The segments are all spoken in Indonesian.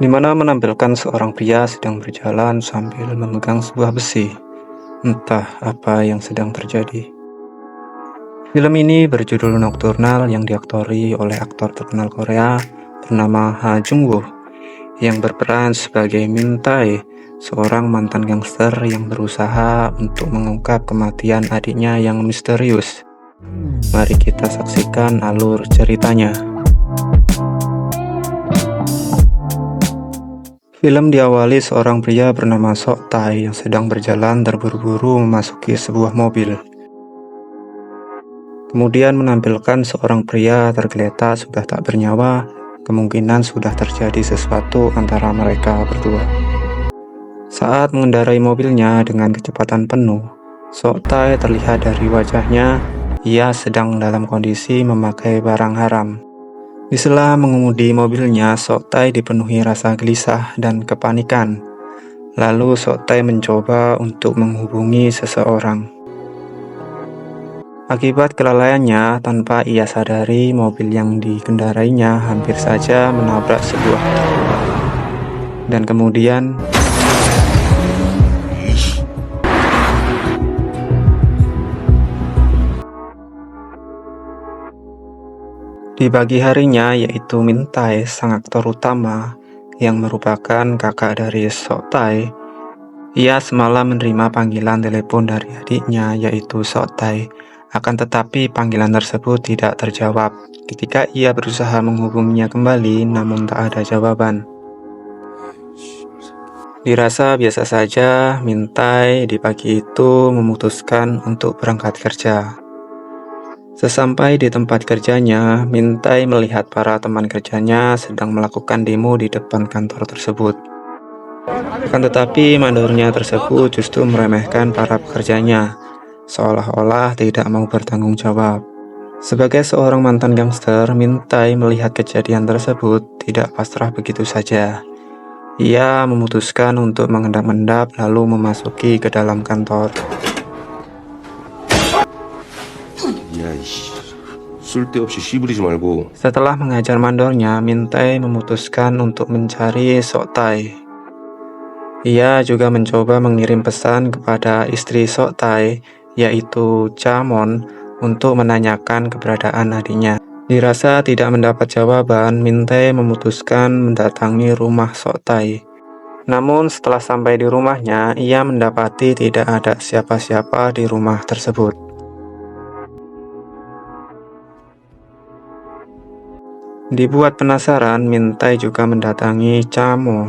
di mana menampilkan seorang pria sedang berjalan sambil memegang sebuah besi. Entah apa yang sedang terjadi. Film ini berjudul Nocturnal yang diaktori oleh aktor terkenal Korea bernama Ha Jung-woo yang berperan sebagai Min Tae, seorang mantan gangster yang berusaha untuk mengungkap kematian adiknya yang misterius. Mari kita saksikan alur ceritanya. Film diawali seorang pria bernama Sok Tae yang sedang berjalan terburu-buru memasuki sebuah mobil. Kemudian menampilkan seorang pria tergeletak sudah tak bernyawa, kemungkinan sudah terjadi sesuatu antara mereka berdua. Saat mengendarai mobilnya dengan kecepatan penuh, Sok Tae terlihat dari wajahnya, ia sedang dalam kondisi memakai barang haram. Di sela mengemudi mobilnya, Sok Tae dipenuhi rasa gelisah dan kepanikan. Lalu Sok Tae mencoba untuk menghubungi seseorang. Akibat kelalaiannya, tanpa ia sadari, mobil yang dikendarainya hampir saja menabrak sebuah truk. Dan kemudian di pagi harinya, yaitu Min Tae, sang aktor utama yang merupakan kakak dari Sok Tae, ia semalam menerima panggilan telepon dari adiknya, yaitu Sok Tae. Akan tetapi panggilan tersebut tidak terjawab. Ketika ia berusaha menghubunginya kembali, namun tak ada jawaban. Dirasa biasa saja, Min Tae di pagi itu memutuskan untuk berangkat kerja. Sesampai di tempat kerjanya, Min Tae melihat para teman kerjanya sedang melakukan demo di depan kantor tersebut. Akan tetapi mandornya tersebut justru meremehkan para pekerjanya, seolah-olah tidak mau bertanggung jawab. Sebagai seorang mantan gangster, Min Tae melihat kejadian tersebut tidak pasrah begitu saja. Ia memutuskan untuk mengendap-endap lalu memasuki ke dalam kantor. Setelah mengajar mandornya, Min Tae memutuskan untuk mencari Sok Tae. Ia juga mencoba mengirim pesan kepada istri Sok Tae, yaitu Cha Mon, untuk menanyakan keberadaan adiknya. Dirasa tidak mendapat jawaban, Min Tae memutuskan mendatangi rumah Sok Tae. Namun setelah sampai di rumahnya, ia mendapati tidak ada siapa-siapa di rumah tersebut. Dibuat penasaran, Min Tae juga mendatangi Cha Mo,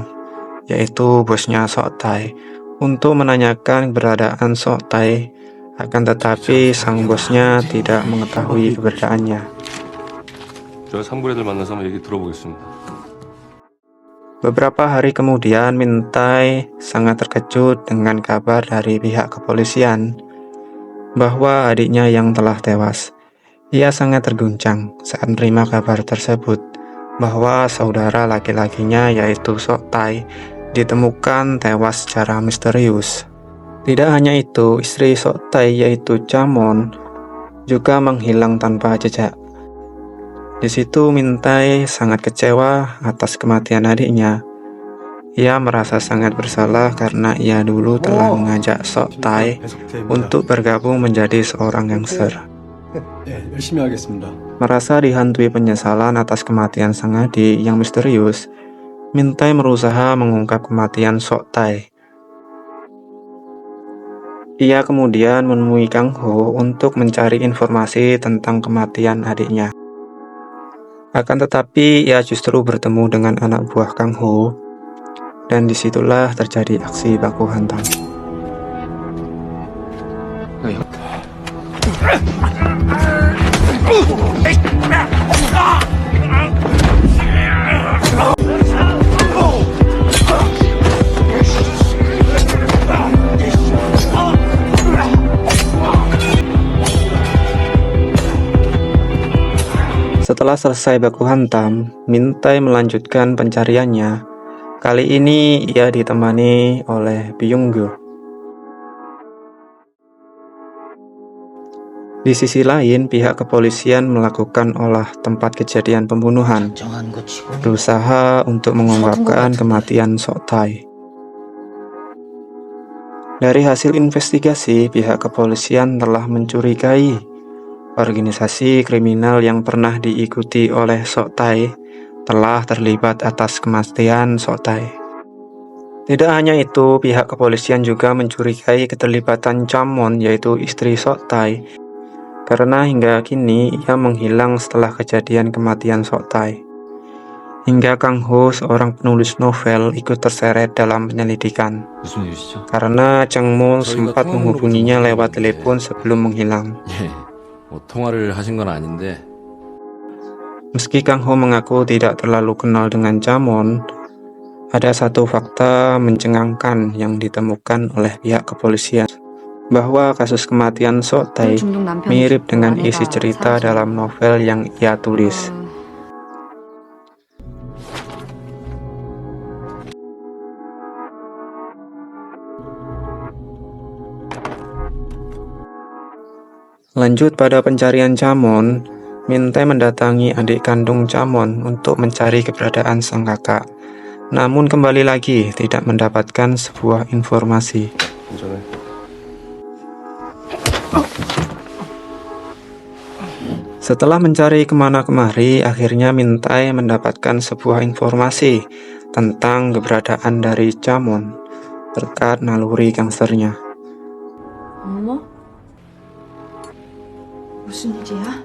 yaitu bosnya Sok Tae, untuk menanyakan keberadaan Sok Tae. Akan tetapi sang bosnya tidak mengetahui keberadaannya. Beberapa hari kemudian, Min Tae sangat terkejut dengan kabar dari pihak kepolisian bahwa adiknya yang telah tewas. Ia sangat terguncang saat menerima kabar tersebut bahwa saudara laki-lakinya, yaitu Sok Tae, ditemukan tewas secara misterius. Tidak hanya itu, istri Sok Tae, yaitu Cha Mon, juga menghilang tanpa jejak. Di situ Min Tae sangat kecewa atas kematian adiknya. Ia merasa sangat bersalah karena ia dulu telah mengajak Sok Tae untuk bergabung menjadi seorang gangster. Merasa dihantui penyesalan atas kematian sang adik yang misterius, Min Tae berusaha mengungkap kematian Sok Tae. Ia kemudian menemui Kang Ho untuk mencari informasi tentang kematian adiknya. Akan tetapi ia justru bertemu dengan anak buah Kang Ho, dan disitulah terjadi aksi baku hantam. Setelah selesai baku hantam, Min Tae melanjutkan pencariannya. Kali ini ia ditemani oleh Byung-gu. Di sisi lain, pihak kepolisian melakukan olah tempat kejadian pembunuhan, berusaha untuk mengungkapkan kematian Sok Tai. Dari hasil investigasi, pihak kepolisian telah mencurigai organisasi kriminal yang pernah diikuti oleh Sok Tai telah terlibat atas kematian Sok Tai. Tidak hanya itu, pihak kepolisian juga mencurigai keterlibatan Chamon, yaitu istri Sok Tai, karena hingga kini ia menghilang setelah kejadian kematian Sok Tai. Hingga Kang Ho, seorang penulis novel, ikut terseret dalam penyelidikan karena Chang Mo sempat menghubunginya lewat telepon sebelum menghilang. 통화를 하신 건 아닌데. Meski Kang Ho mengaku tidak terlalu kenal dengan Chamon, ada satu fakta mencengangkan yang ditemukan oleh pihak kepolisian, bahwa kasus kematian Sok Tai mirip dengan isi cerita dalam novel yang ia tulis. Lanjut pada pencarian Chamon, Min Tae mendatangi adik kandung Chamon untuk mencari keberadaan sang kakak. Namun kembali lagi tidak mendapatkan sebuah informasi. Setelah mencari kemana-kemari, akhirnya Min Tae mendapatkan sebuah informasi tentang keberadaan dari Chamon terkait naluri gangsternya. 어머? 무슨 일이야?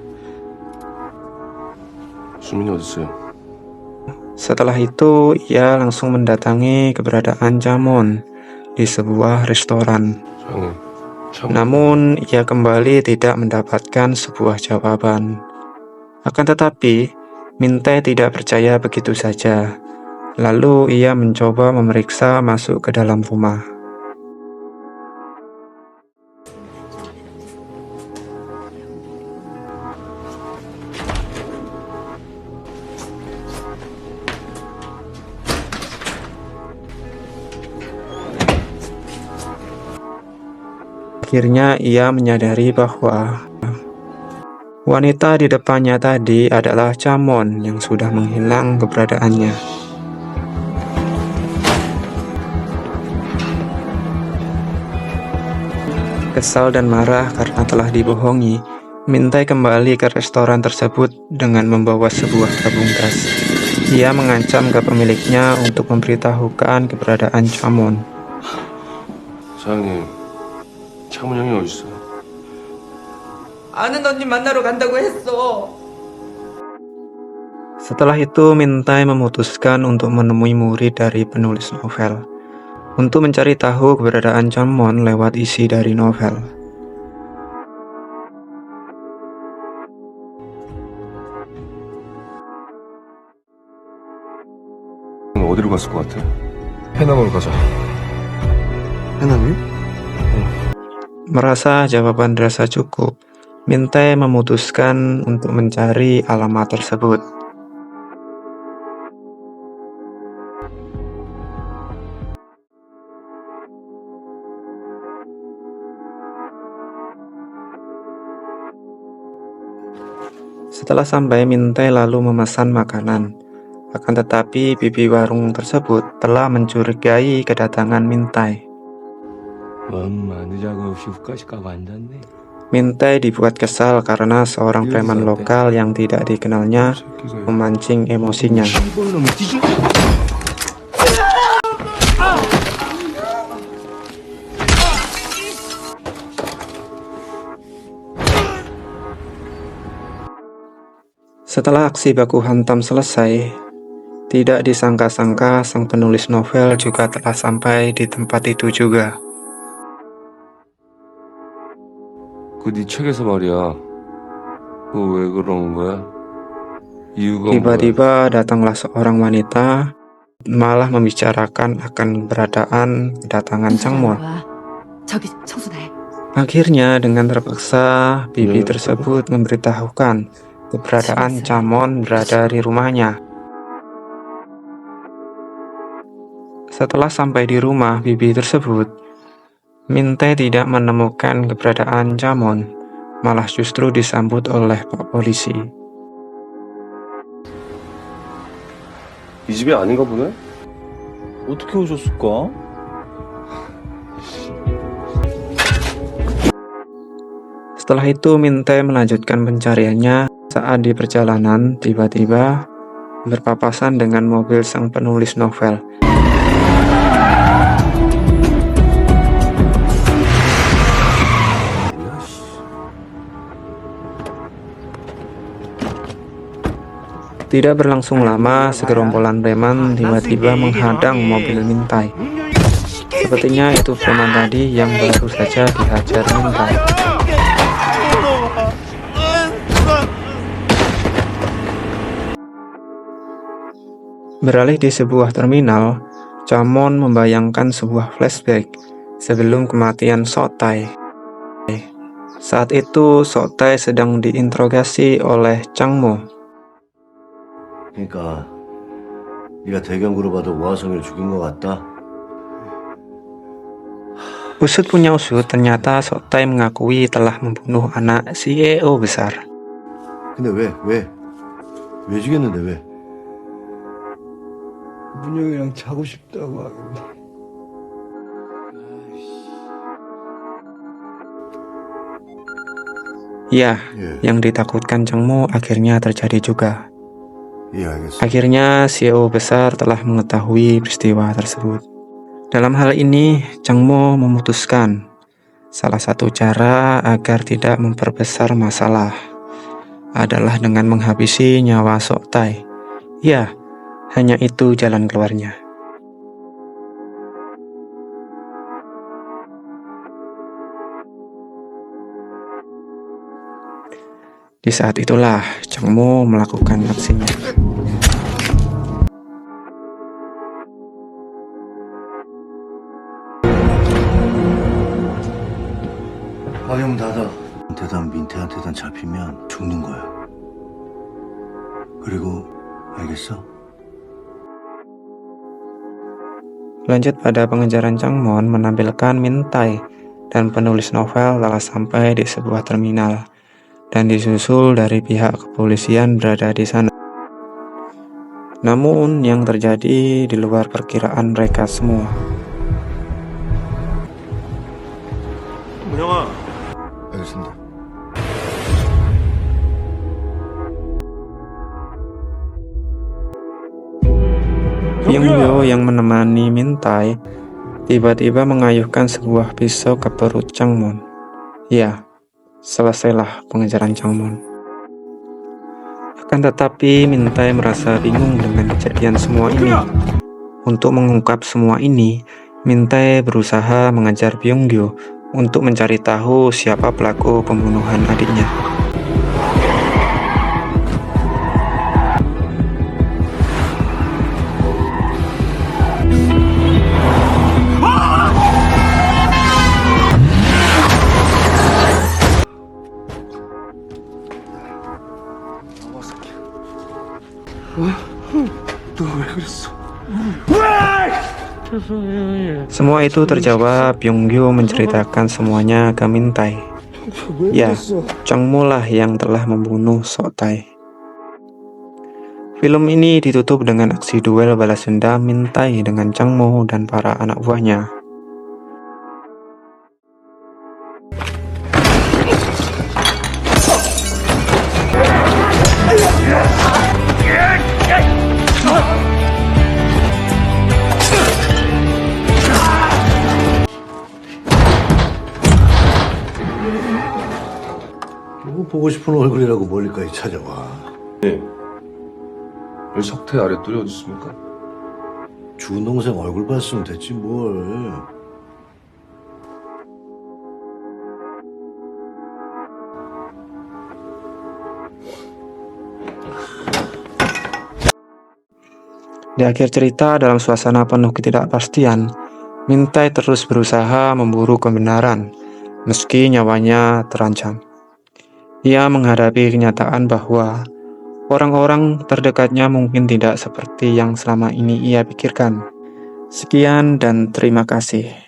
수민이 어딨어요? Setelah itu, ia langsung mendatangi keberadaan Chamon di sebuah restoran. Namun, ia kembali tidak mendapatkan sebuah jawaban. Akan tetapi, Min Tae tidak percaya begitu saja. Lalu, ia mencoba memeriksa masuk ke dalam rumah. Akhirnya ia menyadari bahwa wanita di depannya tadi adalah Chamon yang sudah menghilang keberadaannya. Kesal dan marah karena telah dibohongi, Min Tae kembali ke restoran tersebut dengan membawa sebuah tabung gas. Ia mengancam ke pemiliknya untuk memberitahukan keberadaan Chamon. 사장님, 창문 형이 어딨어? 아는 언니 만나러 간다고 했어. Setelah itu, Min Tae memutuskan untuk menemui murid dari penulis novel untuk mencari tahu keberadaan Chamon lewat isi dari novel. 어디로 갔을 것 같아? 해남으로 가자. 해남이요? Merasa jawaban dirasa cukup, Min Tae memutuskan untuk mencari alamat tersebut. Setelah sampai, Min Tae lalu memesan makanan. Akan tetapi, bibi warung tersebut telah mencurigai kedatangan Min Tae. Min Tae dibuat kesal karena seorang preman lokal yang tidak dikenalnya memancing emosinya. Setelah aksi baku hantam selesai, tidak disangka-sangka sang penulis novel juga telah sampai di tempat itu juga. 네 책에서 말이야. 그거 왜 그러는 거야? 이유가 뭐야? Tiba-tiba datanglah seorang wanita, malah membicarakan akan keberadaan kedatangan Changmon. 저기 청소해. Akhirnya dengan terpaksa, bibi tersebut memberitahukan keberadaan Chamon berada di rumahnya. Setelah sampai di rumah bibi tersebut, Min Tae tidak menemukan keberadaan Chamon. malah justru disambut oleh Pak Polisi. 이 집이 아닌가 보네? 어떻게 오셨을까? Setelah itu Min-tae melanjutkan pencariannya. Saat di perjalanan, tiba-tiba berpapasan dengan mobil sang penulis novel. Tidak berlangsung lama, segerombolan preman tiba-tiba menghadang mobil Min-tae. Sepertinya itu preman tadi yang baru saja dihajar Min-tae. Beralih di sebuah terminal, Changmon membayangkan sebuah flashback sebelum kematian Sok-tae. Saat itu Sok-tae sedang diinterogasi oleh Changmo. 그러니까 네가 대경구로 봐도 우화성이를 죽인 것 같다. Usut punya usut, ternyata Sok-tae mengakui telah membunuh anak CEO besar. 근데 왜 죽였는데 왜? 문영이랑 자고 싶다고 하길래. Ya, 예, yang ditakutkan Changmo akhirnya terjadi juga. 예 알겠어. Akhirnya CEO besar telah mengetahui peristiwa tersebut. Dalam hal ini, Changmo memutuskan salah satu cara agar tidak memperbesar masalah adalah dengan menghabisi nyawa Sok-tae. Ya, hanya itu jalan keluarnya. Di saat itulah Changmo melakukan aksinya. 화형 닫아. 한테단 민태한테단 잡히면 죽는 거야. 그리고 알겠어? Lanjut pada pengejaran, Changmon menampilkan Min-tae dan penulis novel telah sampai di sebuah terminal dan disusul dari pihak kepolisian berada di sana. Namun yang terjadi di luar perkiraan mereka semua. 문영아, 알겠습니다. Byung-gyo yang menemani Min-tae tiba-tiba mengayuhkan sebuah pisau ke perut Changmon. Ya, selesailah pengejaran Changmon. Akan tetapi Min-tae merasa bingung dengan kejadian semua ini. Untuk mengungkap semua ini, Min-tae berusaha mengejar Byung-gyo untuk mencari tahu siapa pelaku pembunuhan adiknya. Semua itu terjawab. Byung-gyo menceritakan semuanya ke Min-tae. Ya, Changmo lah yang telah membunuh Sok-tae. Film ini ditutup dengan aksi duel balas dendam Min-tae dengan Changmo dan para anak buahnya. 뭐 보고 싶은 얼굴이라고 멀리까지 찾아와. 예. 왜 석태 아랫돌이 어디 있습니까? 죽은 동생 얼굴 봤으면 됐지 뭘. Di akhir cerita, dalam suasana penuh ketidakpastian, Min-tae terus berusaha memburu kebenaran, meski nyawanya terancam. Ia menghadapi kenyataan bahwa orang-orang terdekatnya mungkin tidak seperti yang selama ini ia pikirkan. Sekian dan terima kasih.